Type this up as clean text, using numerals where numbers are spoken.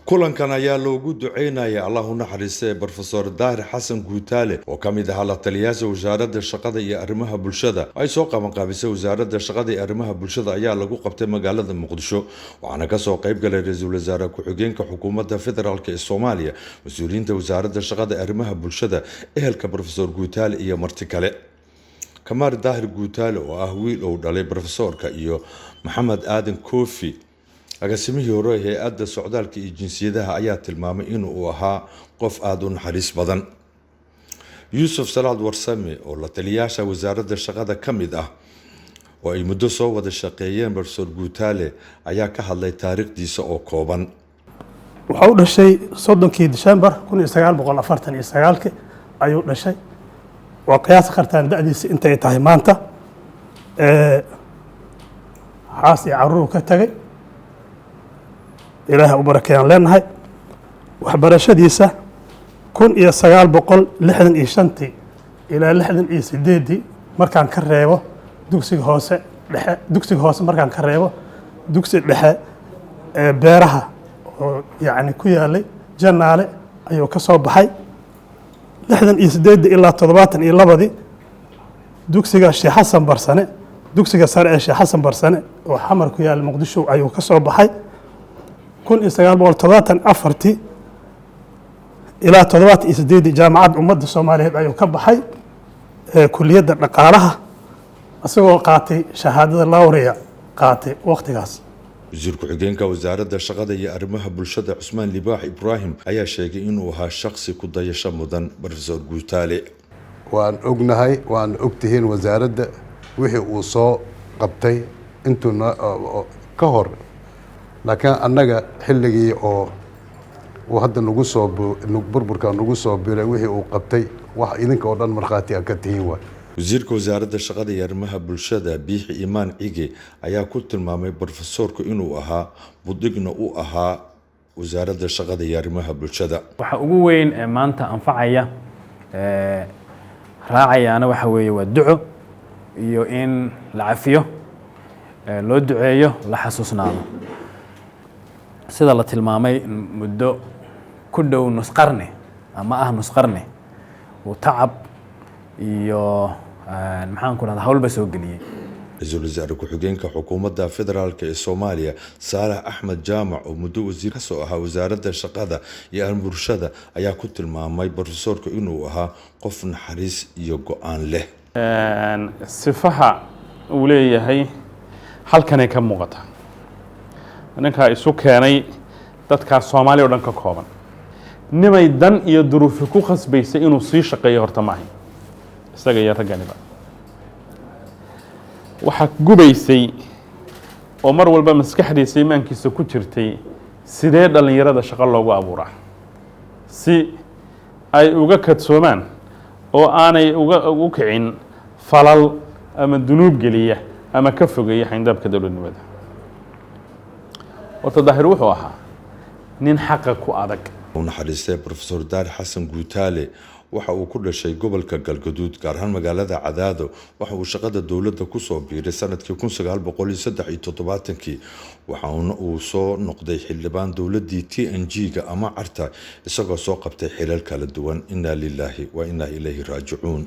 kulankan ayaa loogu duceynaya Allah u naxariistay Professor Daahir Xasan Guutaale oo kamid ah la taliyaasha wasaaradda shaqada iyo arrimaha bulshada ay soo qaban qaabisay wasaaradda shaqada iyo arrimaha bulshada ayaa lagu qabtay magaalada Muqdisho waxaana ka soo qayb galay ra'iisul wasaare ku-xigeenka xukuumadda federaalka ee Soomaaliya mas'uuliyiinta wasaaradda shaqada iyo arrimaha bulshada ehelka Professor Guutaale iyo marti kale Kamar Daahir Guutaale oo ah wiil oo dhalay professorka iyo Maxamed Aadan Koofi agaasimihii hore ee hay'adda socdaalka iyo jinsiyadaha ayaa tilmaamay inuu ahaa qof aad u naxariis badan Yusuf Salaad Warsame oo la taliyaasha wasaaradda shaqada kamid ah oo ay muddo soo wada shaqeeyeen Professor Guutaale ayaa ka hadlay taariikhdiisa oo kooban wuxuu dhashay 3 December 1949 ayuu dhashay waa qiyaas qartaan da'diisa intay tahay maanta xaas iyo caruur ka tagay ilaahay u barakeeyaan leenahay waxbarashadiisa 1965 ilaa 68 markaan ka reebo dugsiga hoose markaan ka reebo dugsi dhexe beeraha oo yaani ku yaalay Janaale ayuu ka soo baxay 68 ilaa 72 dugsiga Sheekh Xasan Barsane dugsiga sare ee Sheekh Xasan Barsane oo xamar ku yaal Muqdisho ayuu ka soo baxay 1974 ilaa 78 jaamacad ummadda Soomaaliyeed ayuu ka baxay kulliyadda dhaqaalaha asagoo qaatay shahaadada lawriya qaatay waqtigaas wasiir ku-xigeenka wasaaradda shaqada iyo arrimaha bulshada Cusmaan Libaax Ibrahim ayaa sheegay inuu ahaa shakhsi ku dayasho mudan Professor Guutaale waan ognahay waan ogtihiin wasaaradda wixii uu soo qabtay intuu ka hor laakiin annaga xilligii oo hadda nagu soo burburka nagu soo biray wixii uu qabtay wax idinka oo dhan marxaati ka tihiin waa wasiirka wasaaradda shaqada iyo arrimaha bulshada Biixi Imaan Cige ayaa ku tilmaamay professorku inuu ahaa budigna uu ahaa wasaaradda shaqada iyo arrimaha bulshada waxa ugu weyn ee maanta anfacaya raacayana waxa weeye waa duco iyo in la cafiyo loo duceeyo la xasuusnaado sida la tilmaamay muddo ku dhow nus qarni ama nus qarni oo tacab iyo maxaan ku radaa hawlba soo galiyay ra'iisul wasaare ku-xigeenka xukuumadda federaalka ee Soomaaliya Saalax Axmed Jaamac oo muddo wasiir ka soo ahaa wasaaradda shaqada iyo arrimaha bulshada ayaa ku tilmaamay professorku inuu ahaa qof naxariis iyo go'aan leh sifaha uu leeyahay halkan ay ka muuqata ninka isu keenay dadka Soomaaliya oo dhan ka kooban nimay dan iyo duruuf ku khasbaysay inuu sii shaqeeyo horta maahay isaga iyo ragganiba waxa gubaysay oo mar walba maskaxdiisa iimaankiisa ku jirtay sidee dhalinyarada shaqo loogu abuuraa si ay uga kadsoomaan oo aanay ugu kicin falal ama dunuub geliya ama ka fogeeya xindabka dawladnimada وتظاهر وحوها نين حقك وأدق ونحرسته بروفيسور داهر حسن Guutaale waxa uu ku dhashay gobolka Galgaduud gaar ahaan magaalada Cadaado waxa uu shaqada dawladda ku soo biiray sanadkii 1973 waxa uu soo noqday xildhibaan dawladdii TNG-ga ama Carta isagoo soo qabtay xilal kala duwan inna lillahi wa inna ilayhi raaji'uun